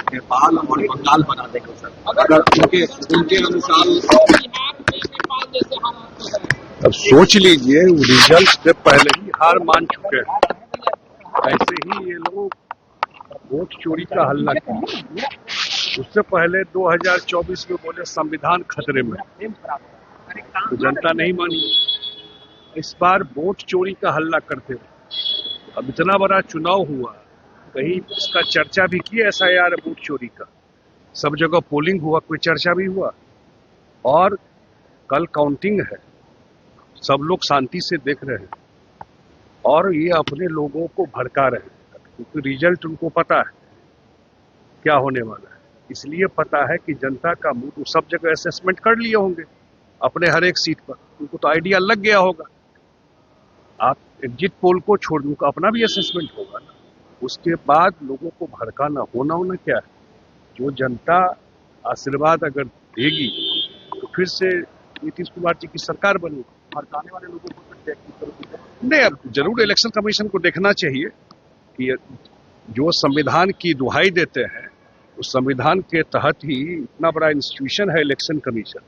नेपाल और बंगाल बना देंगे सर, अगर उनके अनुसार। अब सोच लीजिए, रिजल्ट से पहले ही हार मान चुके हैं। ऐसे ही ये लोग वोट चोरी का हल्ला किया। उससे पहले 2024 में बोले संविधान खतरे में, तो जनता नहीं मानी। इस बार वोट चोरी का हल्ला करते हुए अब इतना बड़ा चुनाव हुआ, कहीं इसका चर्चा भी की एसआईआर वोट चोरी का? सब जगह पोलिंग हुआ, कोई चर्चा भी हुआ? और कल काउंटिंग है, सब लोग शांति से देख रहे हैं और ये अपने लोगों को भड़का रहे हैं, क्योंकि रिजल्ट उनको पता है क्या होने वाला है। इसलिए पता है कि जनता का मूड, सब जगह असेसमेंट कर लिए होंगे अपने हर एक सीट पर, उनको तो आइडिया लग गया होगा। आप एग्जिट पोल को छोड़ दो, अपना भी असेसमेंट होगा ना। उसके बाद लोगों को भड़काना होना क्या है? जो जनता आशीर्वाद अगर देगी तो फिर से नीतीश कुमार जी की सरकार बनेगी। भड़काने वाले लोगों को नहीं, अब जरूर इलेक्शन कमीशन को देखना चाहिए कि जो संविधान की दुहाई देते हैं, उस संविधान के तहत ही इतना बड़ा इंस्टीट्यूशन है इलेक्शन कमीशन,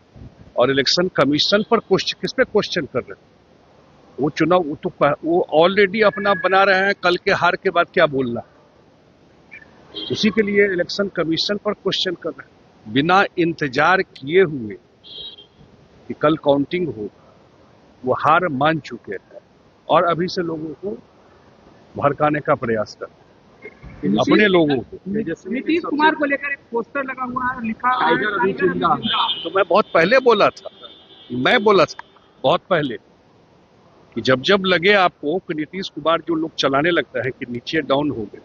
और इलेक्शन कमीशन पर किस पे क्वेश्चन कर रहे हैं? वो चुनाव वो ऑलरेडी अपना बना रहे हैं, कल के हार के बाद क्या बोलना, उसी के लिए इलेक्शन कमीशन पर क्वेश्चन कर रहे हैं, बिना इंतजार किए हुए कि कल काउंटिंग हो। वो हार मान चुके हैं और अभी से लोगों को भड़काने का प्रयास कर रहे हैं, अपने लोगों को। नीतीश कुमार को लेकर एक पोस्टर लगा हुआ है, लिखा है टाइगर अभी जिंदा। तो मैं बहुत पहले बोला था, बहुत पहले कि जब लगे आपको कि नीतीश कुमार जो लोग चलाने लगता है कि नीचे डाउन हो गए,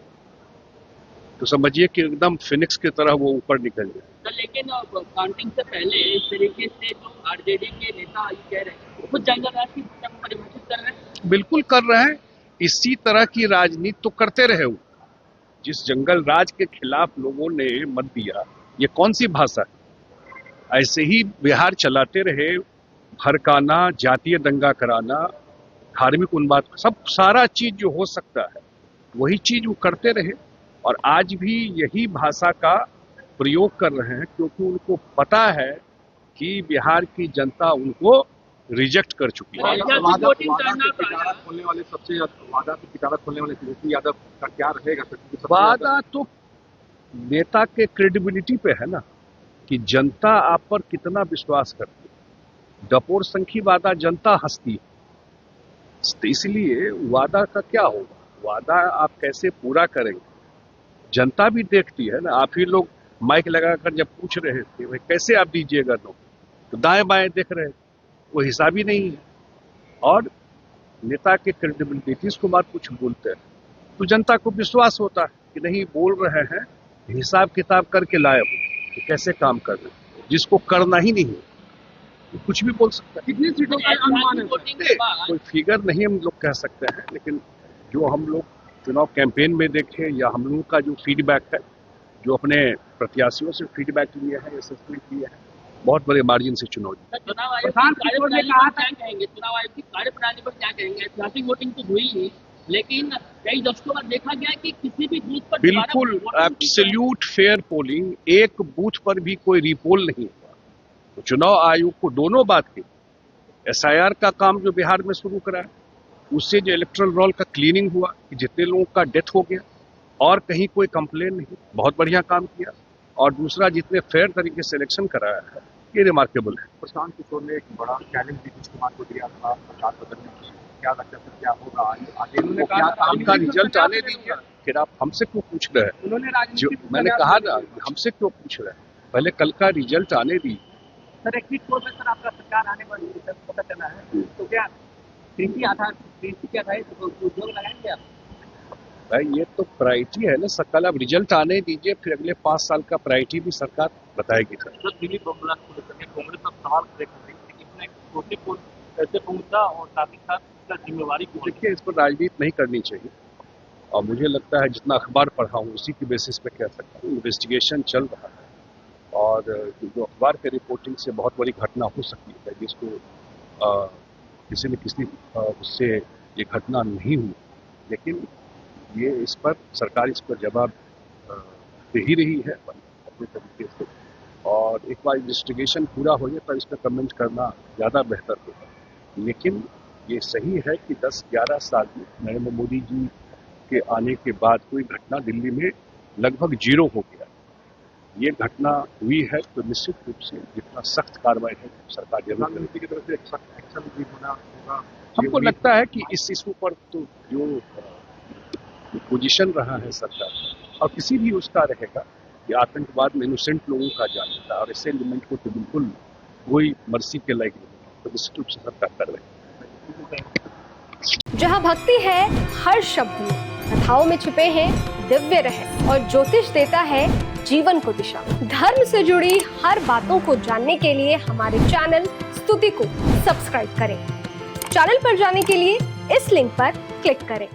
तो समझिए कि एकदम फिनिक्स की तरह वो ऊपर निकल गए। लेकिन काउंटिंग से पहले इस तरीके से जो आरजेडी के नेता कह रहे हैं, खुद जंगल राज की भूमिका को परिभाषित कर रहे हैं। बिल्कुल कर रहे हैं, इसी तरह की राजनीति तो करते रहे वो। जिस जंगल राज के खिलाफ लोगों ने मत दिया, ये कौन सी भाषा है? ऐसे ही बिहार चलाते रहे, भड़काना, जातीय दंगा कराना, धार्मिक उन्माद, सब सारा चीज जो हो सकता है वही चीज वो करते रहे, और आज भी यही भाषा का प्रयोग कर रहे हैं, क्योंकि उनको पता है कि बिहार की जनता उनको रिजेक्ट कर चुकी है। वादा की किताब खोलने वाले तेजस्वी यादव का क्या रहेगा? वादा तो नेता के क्रेडिबिलिटी पे है ना, कि जनता आप पर कितना विश्वास करती है। डपोर संखी वादा जनता हंसती है, तो इसलिए वादा का क्या होगा, वादा आप कैसे पूरा करेंगे, जनता भी देखती है ना। आप ही लोग माइक लगाकर जब पूछ रहे थे भाई कैसे आप दीजिएगा लोग, तो दाएं बाएं देख रहे, वो हिसाब ही नहीं है। और नेता के क्रेडिबिलिटी, नीतीश कुमार कुछ बोलते हैं तो जनता को विश्वास होता है कि नहीं बोल रहे हैं, हिसाब किताब करके लाए हो तो कैसे काम कर रहे हैं। जिसको करना ही नहीं तो कुछ भी बोल सकता है। कितनी सीटों का अनुमान है? कोई फिगर नहीं हम लोग कह सकते हैं, लेकिन जो हम लोग चुनाव कैंपेन में देखे या हम लोगों का जो फीडबैक है, जो अपने प्रत्याशियों से फीडबैक लिए हैं, असेसमेंट लिए हैं, बहुत बड़े मार्जिन से चुनाव जीते। चुनाव आयोग की कार्यप्रणाली पर क्या कहेंगे? ऐतिहासिक वोटिंग तो हुई ही, लेकिन कई दशकों बाद देखा गया कि किसी भी बूथ पर बिल्कुल एब्सोल्यूट फेयर पोलिंग, एक बूथ पर भी कोई रिपोल नहीं हुआ। तो चुनाव आयोग को दोनों बात की, एसआईआर का काम जो बिहार में शुरू कराया, उससे जो इलेक्टोरल रोल का क्लीनिंग हुआ कि जितने लोगों का डेथ हो गया और कहीं कोई कंप्लेन नहीं, बहुत बढ़िया काम किया। और दूसरा, जितने फेयर तरीके से इलेक्शन कराया है, ये रिमार्केबल है। प्रशांत किशोर ने एक बड़ा चैलेंज नीतीश कुमार को दिया था सरकार बदलने की, क्या लगता है क्या होगा आगे? उन्होंने कहा उनका रिजल्ट आने दीजिए, फिर आप हमसे क्यों पूछ रहे हैं? उन्होंने मैंने कहा ना, हमसे क्यों पूछ रहे हैं? पहले कल का रिजल्ट आने दीजिए। सर एग्जिट पोल में सर आपका सरकार आने वाली है, पता चला है, तो क्या कृषि के आधारित उद्योग लगाएंगे आप? भाई ये तो प्रायोरिटी है ना, सकल अब रिजल्ट आने दीजिए, फिर अगले 5 साल का प्रायोरिटी भी सरकार बताएगी। सर दिलीप बबुला को लेकर कांग्रेस अब सवाल कर रही है कि इसमें छोटे पोल कैसे पहुंचा और साथ ही साथ इसका जिम्मेवारी को देखिए, इस पर राजनीति नहीं करनी चाहिए, और मुझे लगता है जितना अखबार पढ़ा हूँ उसी की बेसिस पे कह सकता हूँ। इन्वेस्टिगेशन चल रहा है और जो अखबार के रिपोर्टिंग से बहुत बड़ी घटना हो सकती है, जिसको किसी न किसी उससे ये घटना नहीं हुई, लेकिन ये इस पर सरकार इस पर जवाब दे ही रही है अपने तरीके से, और एक बार इन्वेस्टिगेशन पूरा हो जाए तब इस पर कमेंट करना ज़्यादा बेहतर होगा। लेकिन ये सही है कि 10-11 साल में नरेंद्र मोदी जी के आने के बाद कोई घटना दिल्ली में लगभग जीरो हो गया। ये घटना हुई है तो निश्चित रूप से जितना सख्त कार्रवाई है सरकार जरूर करेगी। प्रधानमंत्री की तरफ से एक सख्त एक्शन भी होगा। हमको लगता है कि इस इशू पर तो जो पोजीशन रहा है सरकार और किसी भी उसका रहेगा कि आतंकवाद में इनोसेंट लोगों का जान लेता है और ऐसे एलिमेंट को तो बिल्कुल कोई मर्सी के लायक नहीं, तो निश्चित रूप से सरकार कर रही है। जहाँ भक्ति है हर शब्द में, कथाओं में छुपे हैं दिव्य रहस्य और ज्योतिष देता है जीवन को दिशा। धर्म से जुड़ी हर बातों को जानने के लिए हमारे चैनल स्तुति को सब्सक्राइब करें। चैनल पर जाने के लिए इस लिंक पर क्लिक करें।